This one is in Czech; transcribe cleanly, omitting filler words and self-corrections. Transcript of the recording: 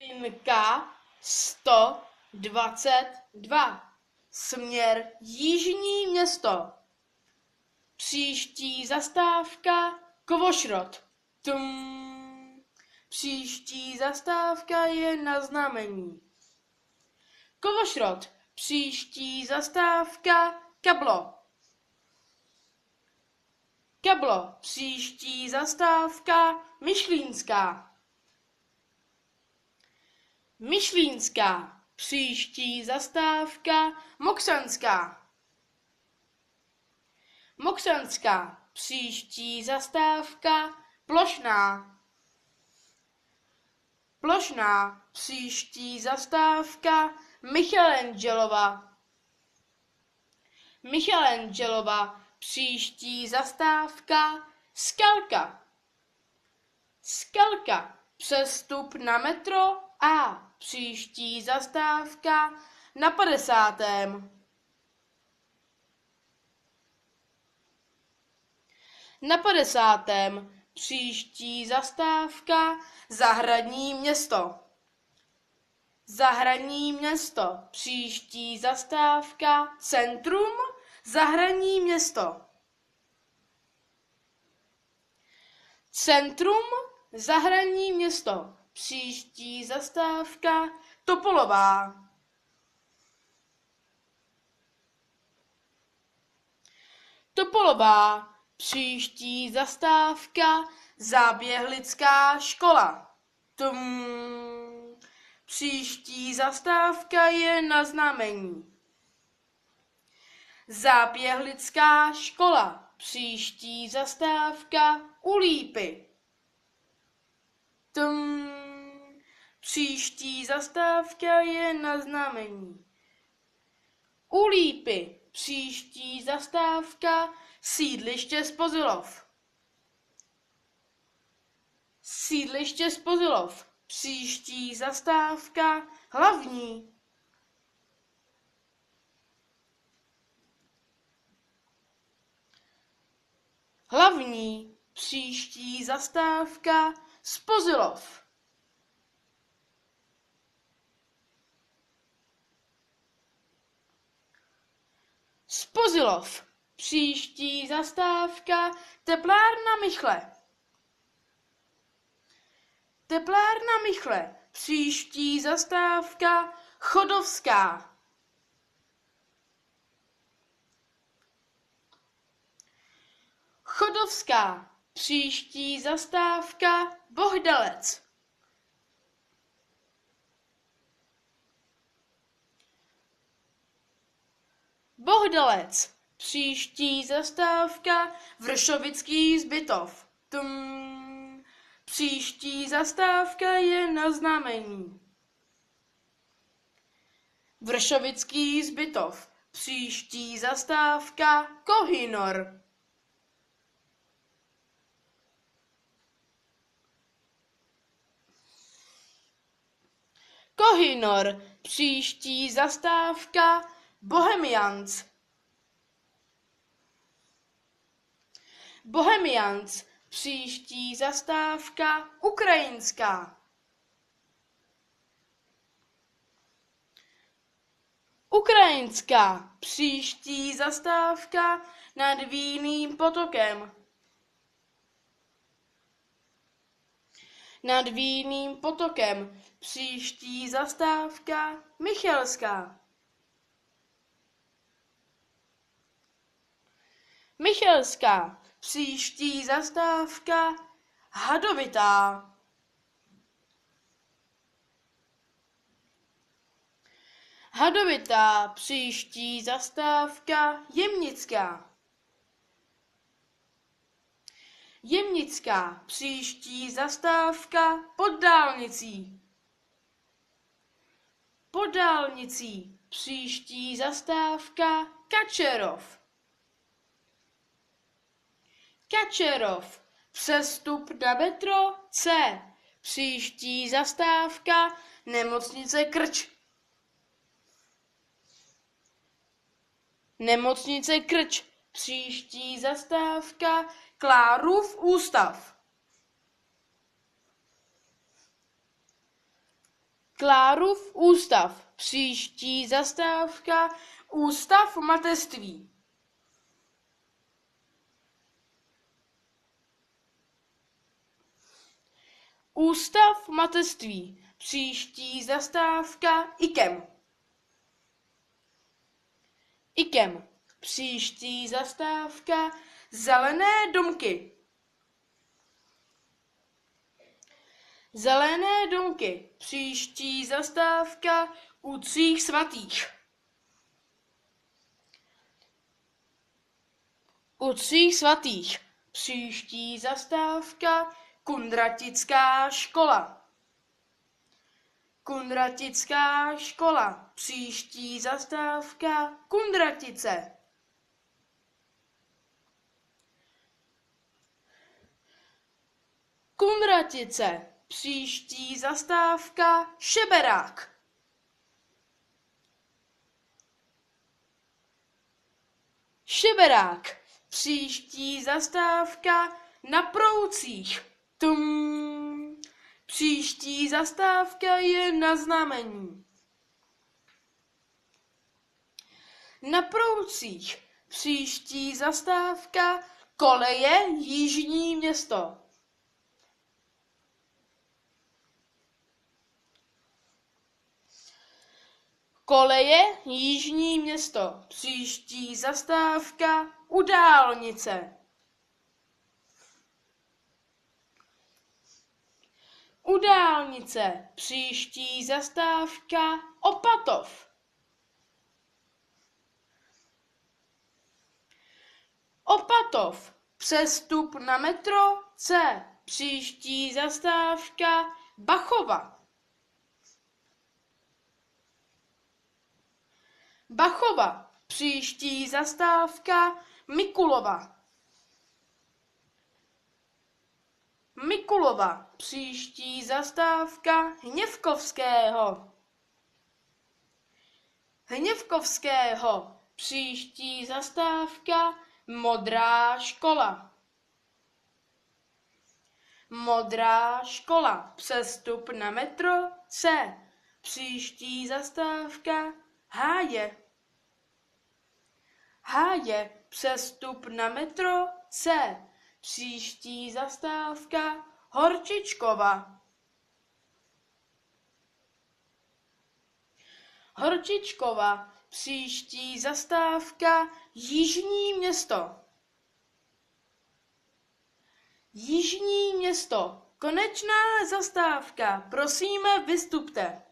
Linka 122. Směr Jižní Město. Příští zastávka Kovošrod. Příští zastávka je na znamení. Kovošrod. Příští zastávka Kablo. Kablo. Příští zastávka Myšlínská. Myšlínská. Příští zastávka Mokřanská. Mokřanská. Příští zastávka Plošná. Plošná. Příští zastávka Michelangelova. Michelangelova. Příští zastávka Skalka. Skalka. Přestup na metro A. Příští zastávka na 50. Na 50. Příští zastávka Zahradní Město. Zahradní Město. Příští zastávka Centrum Zahradní Město. Centrum Zahradní Město. Příští zastávka Topolová. Topolová. Příští zastávka Záběhlická škola. Příští zastávka je na znamení. Záběhlická škola. Příští zastávka U Lípy. Příští zastávka je na znamení. U Lípy. Příští zastávka Sídliště Spozilov. Sídliště Spozilov. Příští zastávka Hlavní. Hlavní. Příští zastávka Spozilov. Spozilov. Příští zastávka Teplárna Michle. Teplárna Michle. Příští zastávka Chodovská. Chodovská. Příští zastávka Bohdalec. Bohdalec. Příští zastávka Vršovický hřbitov. Příští zastávka je na znamení. Vršovický hřbitov. Příští zastávka Kohinor. Kohinor. Příští zastávka Bohemians. Bohemians. Příští zastávka Ukrajinská. Ukrajinská. Příští zastávka nad Víným potokem. Nad Víným potokem. Příští zastávka Michelská. Michelská. Příští zastávka Hadovitá. Hadovitá. Příští zastávka Jemnická. Jemnická. Příští zastávka Pod dálnicí. Pod dálnicí. Příští zastávka Kačerov. Kačerov. Přestup na metro C. Příští zastávka Nemocnice Krč. Nemocnice Krč. Příští zastávka Klárův ústav. Klárův ústav. Příští zastávka ústav mateřství. Ústav mateřství. Příští zastávka IKEM. IKEM. Příští zastávka Zelené domky. Zelené domky. Příští zastávka U Tří svatých. U Tří svatých. Příští zastávka Kunratická škola. Kunratická škola. Příští zastávka Kunratice. Kunratice. Příští zastávka Šeberák. Šeberák. Příští zastávka Na Proucích. Příští zastávka je Na Znamení. Na Proucích. Příští zastávka Koleje Jižní Město. Koleje Jižní Město. Příští zastávka U dálnice. U dálnice. Příští zastávka Opatov. Opatov. Přestup na metro C. Příští zastávka Bachova. Bachova. Příští zastávka Mikulova. Mikulova. Příští zastávka Hněvkovského. Hněvkovského. Příští zastávka Modrá škola. Modrá škola. Přestup na metro C. Příští zastávka Háje. Háje. Přestup na metro C. Příští zastávka Horčičkova. Horčičkova. Příští zastávka Jižní Město. Jižní Město. Konečná zastávka. Prosíme, vystupte.